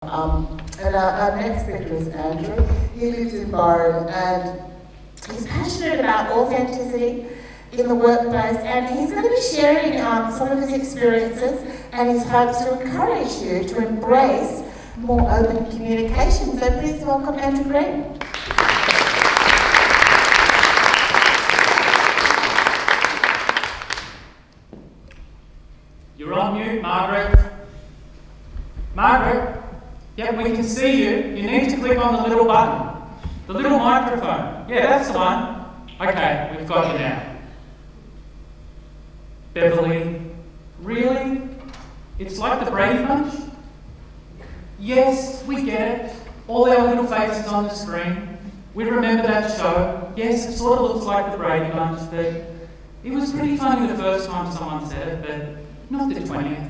And our next speaker is Andrew. He lives in Byron and he's passionate about authenticity in the workplace, and he's going to be sharing some of his experiences and his hopes to encourage you to embrace more open communication. So please welcome Andrew Green. You're on mute, Margaret. Margaret? Yep, we can see you. You need to click on the little button. The little microphone. Yeah, that's the one. Okay, we've got you now. Beverly, really? It's like the Brady Bunch? Yes, we get it. All our little faces on the screen. We remember that show. Yes, it sort of looks like the Brady Bunch, but it was pretty funny the first time someone said it, but not the 20th.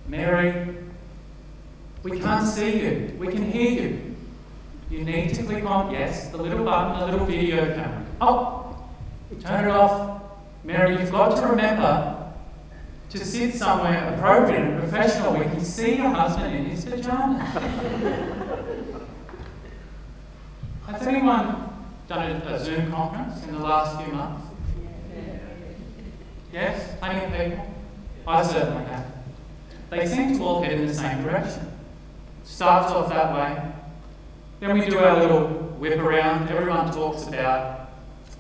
Mary, we can't see you. We can hear you. You need to click on, yes, the little button, the little video camera. Oh, turn it off. Mary, you've got to remember to sit somewhere appropriate and professional. We can see your husband in his pajamas. Has anyone done a Zoom conference in the last few months? Yes? Plenty of people? I certainly have. They seem to all head in the same direction. Starts off that way. Then we do our little whip around. Everyone talks about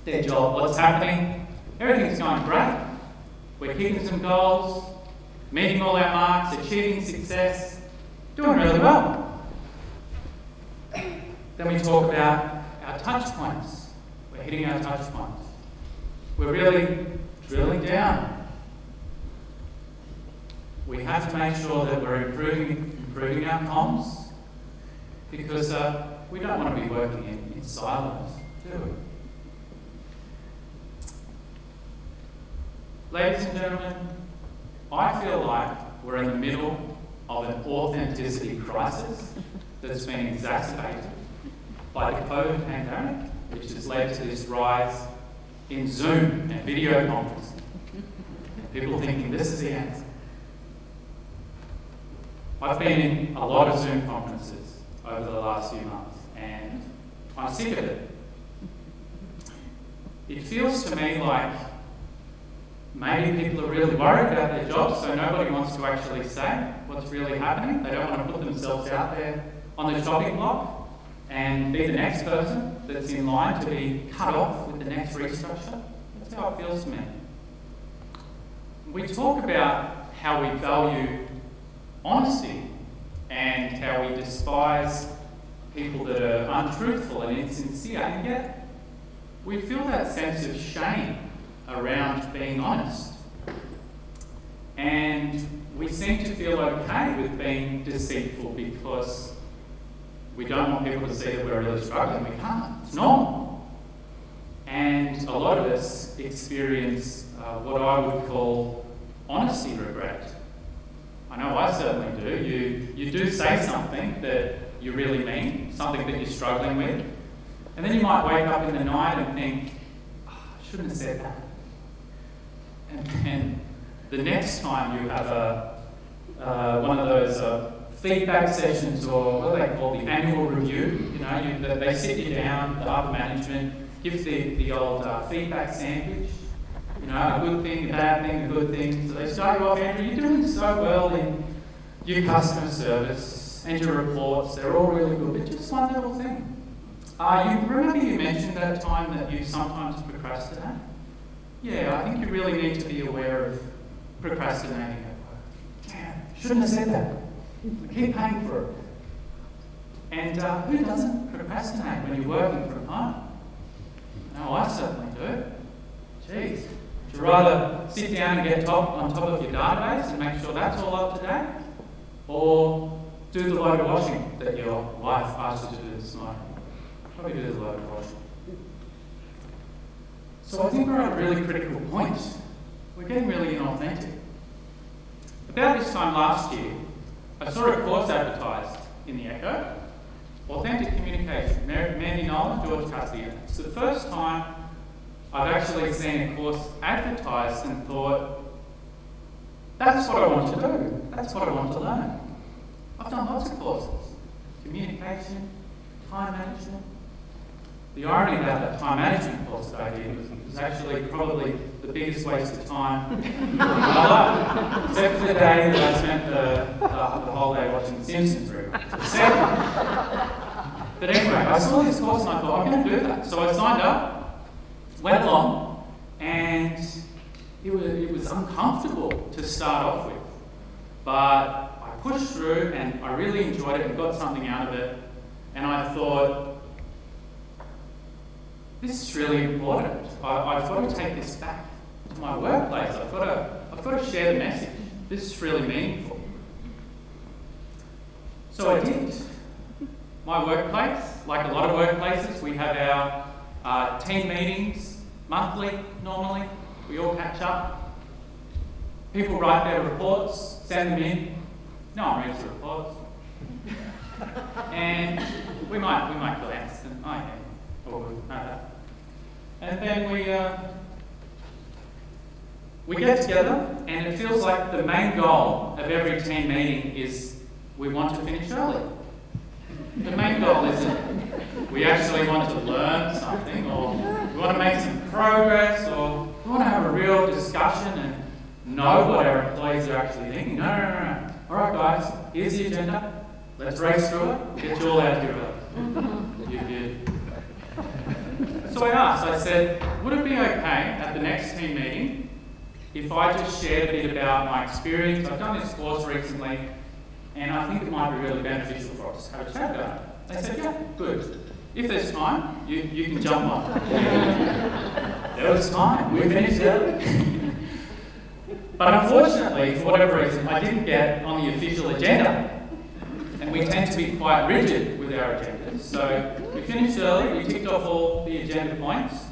their job, what's happening. Everything's going great. We're kicking some goals, meeting all our marks, achieving success, doing really well. Then we talk about our touch points. We're hitting our touch points. We're really drilling down. We have to make sure that we're improving our comms, because we don't want to be working in silos, do we? Ladies and gentlemen, I feel like we're in the middle of an authenticity crisis that's been exacerbated by the COVID pandemic, which has led to this rise in Zoom and video conferencing. People thinking this is the answer. I've been in a lot of Zoom conferences over the last few months, and I'm sick of it. It feels to me like maybe people are really worried about their jobs, so nobody wants to actually say what's really happening. They don't want to put themselves out there on the chopping block and be the next person that's in line to be cut off with the next restructure. That's how it feels to me. We talk about how we value honesty and how we despise people that are untruthful and insincere, and yet we feel that sense of shame around being honest. And we seem to feel okay with being deceitful because we don't want people to see that we're really struggling. We can't. It's normal. And a lot of us experience what I would call honesty regret. I know I certainly do. You do say something that you really mean, something that you're struggling with, and then you might wake up in the night and think, oh, I shouldn't have said that. And the next time you have one of those feedback sessions, or what do they call the annual review, they sit you down, the upper management, give the old feedback sandwich. A good thing, a bad thing, a good thing. So they start you off, Andrew, you're doing so well in your customer service and your reports. They're all really good, but just one little thing. You remember you mentioned that time that you sometimes procrastinate? Yeah, I think you really need to be aware of procrastinating at work. Yeah, shouldn't have said that. We keep paying for it. And who doesn't procrastinate when you're working from home? No, I certainly do. Jeez. Would you rather sit down and get on top of your database and make sure that's all up to date? Or do the load of washing that your wife asked you to do this morning? Probably do the load of washing. So I think we're at a really critical point. We're getting really inauthentic. About this time last year, I saw a course advertised in the Echo, Authentic Communication, Mandy, Nolan, Catsi. It's the first time I've actually seen a course advertised and thought, that's what I want to do. That's what I want to learn. done lots of courses. Communication, time management. The irony about that time management course that I did was actually probably the biggest waste of time in my life. Except for the day that I spent the whole day watching The Simpsons for 7. But anyway, I saw this course and I thought, I'm going to do that. So I signed up, went along, and it was uncomfortable to start off with. But I pushed through and I really enjoyed it and got something out of it. And I thought, this is really important. I've got to take this back to my workplace. I've got to share the message. This is really meaningful. So I did. My workplace, like a lot of workplaces, we have our team meetings monthly, normally. We all catch up. People write their reports, send them in. No one reads the reports. And we might glance and, oh yeah, or we know that. And then we get together, and it feels like the main goal of every team meeting is we want to finish early. The main goal isn't we actually want to learn something, or we want to make some progress, or we want to have a real discussion and know what our employees are actually thinking. No. All right, guys, here's the agenda. Let's race through it. Get you all out of here early. So I asked, I said, would it be okay at the next team meeting if I just shared a bit about my experience? I've done this course recently, and I think it might be really beneficial for us to have a chat about it. They said, yeah, good. If there's time, you can jump on. There was time. We finished early. But unfortunately, for whatever reason, I didn't get on the official agenda. And we tend to be quite rigid with our agendas. So we finished early, we ticked off all the agenda points.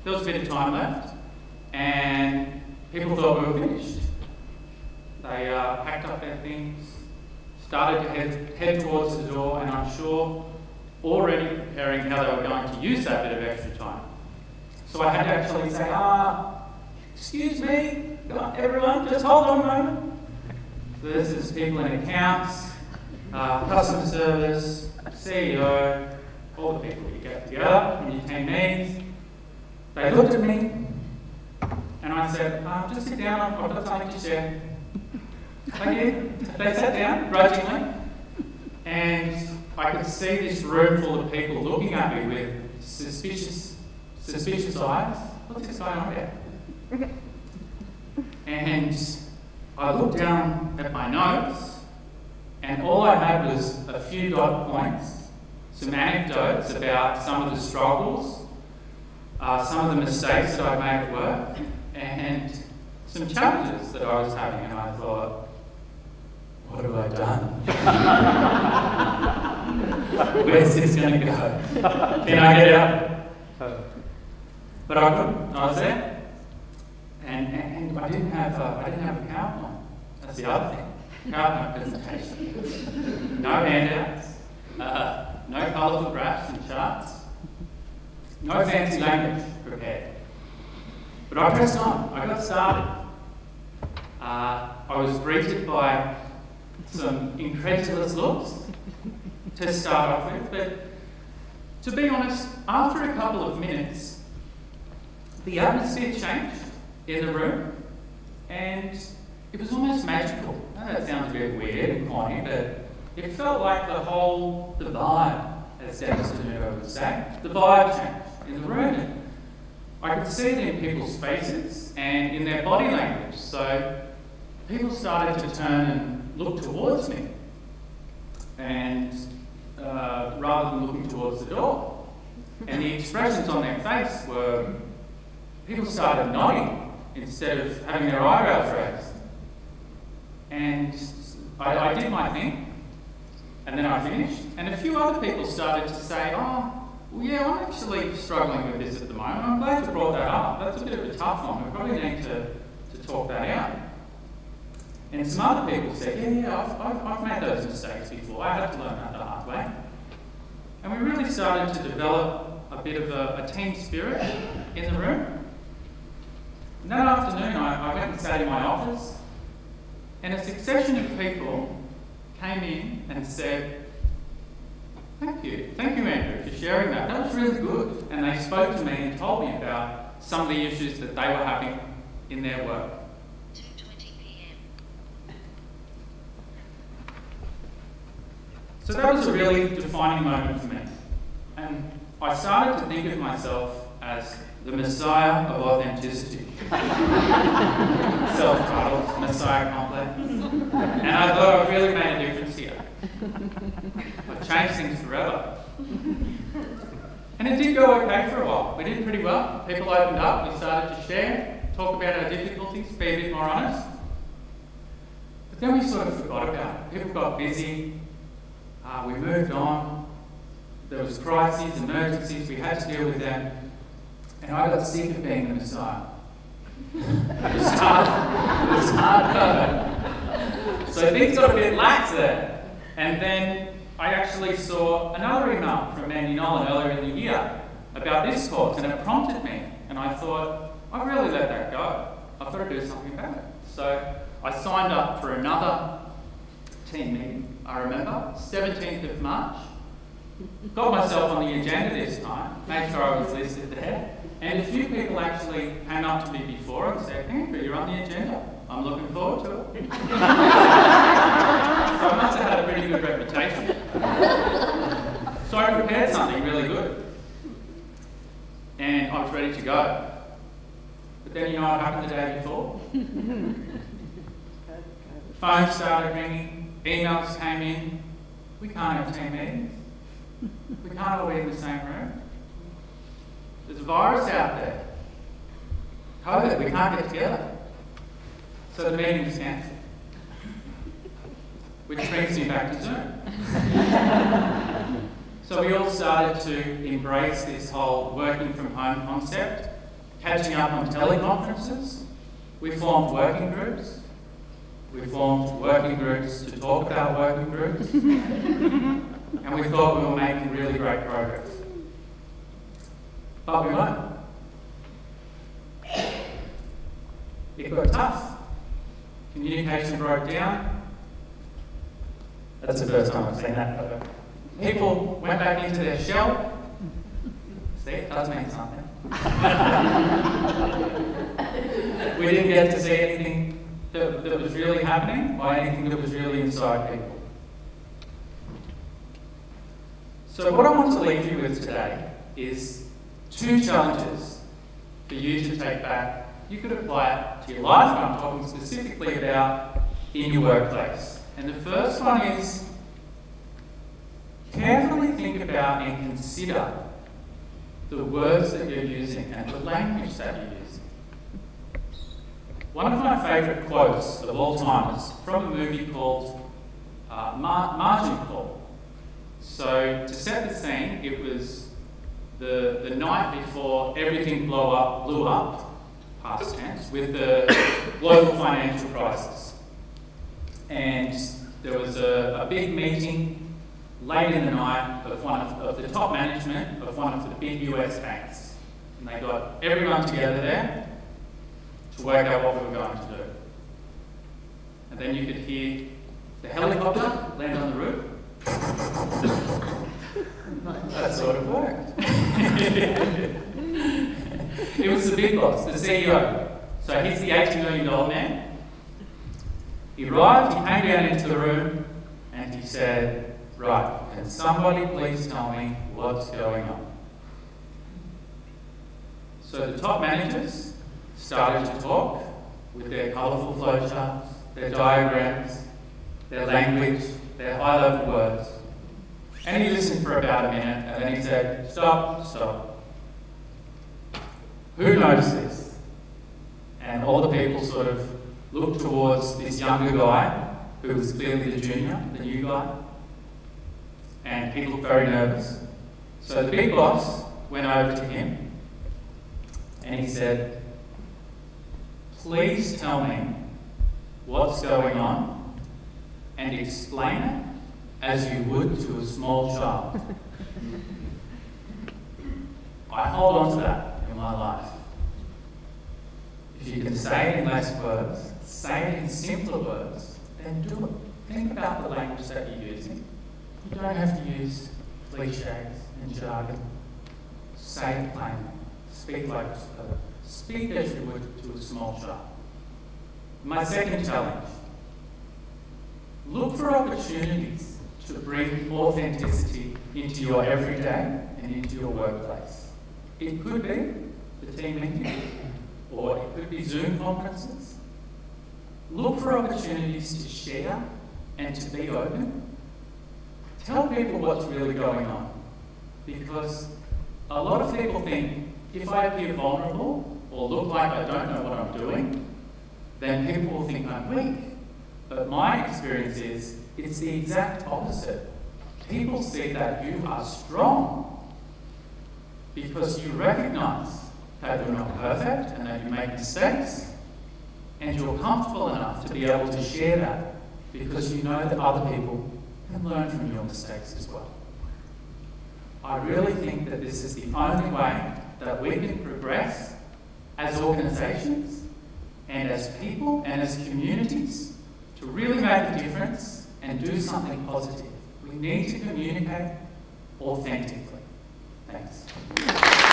There was a bit of time left, and people thought we were finished. They packed up their things, started to head towards the door, and I'm sure already preparing how they were going to use that bit of extra time. So I had to actually say, excuse me, everyone, just hold on a moment. So this is people in accounts, customer service, CEO, all the people you get together in your team meetings. They looked at me, and I said, just sit down, I've got something to share. They did. They sat down, grudgingly, and I could see this room full of people looking at me with suspicious eyes. What's this going on here? And I looked down at my notes, and all I had was a few dot points, some anecdotes about some of the struggles, some of the mistakes that I've made at work, and some challenges that I was having. And I thought, what have I done? Where's this going to go? Can I get out? But I couldn't. I was there. And I didn't have a PowerPoint. That's the other thing. PowerPoint presentation. No handouts. No colourful graphs and charts. No fancy language prepared. But I pressed on. I got started. I was greeted by some incredulous looks to start off with. But to be honest, after a couple of minutes, the atmosphere changed in the room, and it was almost magical. I know that sounds a bit weird and corny, but it felt like the vibe, as Dennis Denuvo would say, the vibe changed in the room. And I could see it in people's faces and in their body language. So people started to turn and look towards me, and rather than looking towards the door. And the expressions on their face were, people started nodding instead of having their eyebrows raised. And I did my thing, and then I finished. And a few other people started to say, well, yeah, I'm actually struggling with this at the moment. I'm glad you brought that up. That's a bit of a tough one. We probably need to talk that out. And some other people said, yeah, I've made those mistakes before. I had to learn that the hard way. And we really started to develop a bit of a team spirit in the room. And that afternoon, I went and sat in my office, and a succession of people came in and said, thank you, Andrew, for sharing that. That was really good. And they spoke to me and told me about some of the issues that they were having in their work. 2:20 p.m. So that was a really defining moment for me. And I started to think of myself as the Messiah of authenticity. Self-titled, Messiah complex. And I thought I really made a difference here. I've changed things forever. And it did go okay for a while. We did pretty well. People opened up, we started to share, talk about our difficulties, be a bit more honest. But then we sort of forgot about it. People got busy, we moved on, there was crises, emergencies, we had to deal with them. And I got sick of being the Messiah. It was tough. It was hard. So things got a bit lax there. And then I actually saw another email from Mandy and Nolan earlier in the year about this course, and it prompted me. And I thought, I really let that go. I've got to do something about it. So I signed up for another team meeting, I remember, 17th of March. Got myself on the agenda this time, made sure I was listed there. And a few people actually came up to me before and said, Andrew, you're on the agenda. I'm looking forward to it. So I must have had a pretty good reputation. So I prepared something really good. And I was ready to go. But then you know what happened the day before? Phones started ringing, emails came in. We can't have team meetings. We can't all be in the same room. There's a virus out there. COVID, we can't get together. So the meeting was cancelled. Which brings me back to Zoom. So we all started to embrace this whole working from home concept, catching up on teleconferences. We formed working groups. We formed working groups to talk about working groups. And we thought we were making really great progress. But we weren't. It got tough. Communication broke down. That's the first time I've seen that. People went back into their shell. See, it does mean something. We didn't get to see anything that was really happening or anything that was really inside people. So what I want to leave you with today is 2 challenges for you to take back. You could apply it to your life, but I'm talking specifically about in your workplace. And the first one is carefully think about and consider the words that you're using and the language that you're using. One of my favourite quotes of all time is from a movie called Margin Call. So to set the scene, it was the night before everything blew up, past tense, with the global financial crisis. And there was a big meeting late in the night of one of the top management of one of the big US banks. And they got everyone together there to work out what we were going to do. And then you could hear the helicopter land on the roof. That sort of worked. It was the big boss, the CEO. So he's the $80 million man. He arrived, he came down into the room, and he said, right, can somebody please tell me what's going on? So the top managers started to talk with their colourful flowcharts, their diagrams, their language, their high-level words. And he listened for about a minute, and then he said, stop. Who noticed this? And all the people sort of looked towards this younger guy, who was clearly the junior, the new guy. And he looked very nervous. So the big boss went over to him, and he said, please tell me what's going on, and explain it as you would to a small child. I hold on to that in my life. If you can say it in less words, say it in simpler words, then do it. think about the language that you're using. You don't have to use cliches and jargon. Say it plainly. Speak as you would to a small child. My second challenge, look for opportunities to bring authenticity into your everyday and into your workplace. It could be the team meeting, or it could be Zoom conferences. Look for opportunities to share and to be open. Tell people what's really going on, because a lot of people think if I appear vulnerable or look like I don't know what I'm doing, then people will think I'm weak. But my experience is it's the exact opposite. People see that you are strong because you recognize that you're not perfect and that you make mistakes, and you're comfortable enough to be able to share that because you know that other people can learn from your mistakes as well. I really think that this is the only way that we can progress as organisations and as people and as communities to really make a difference and do something positive. We need to communicate authentically. Thanks.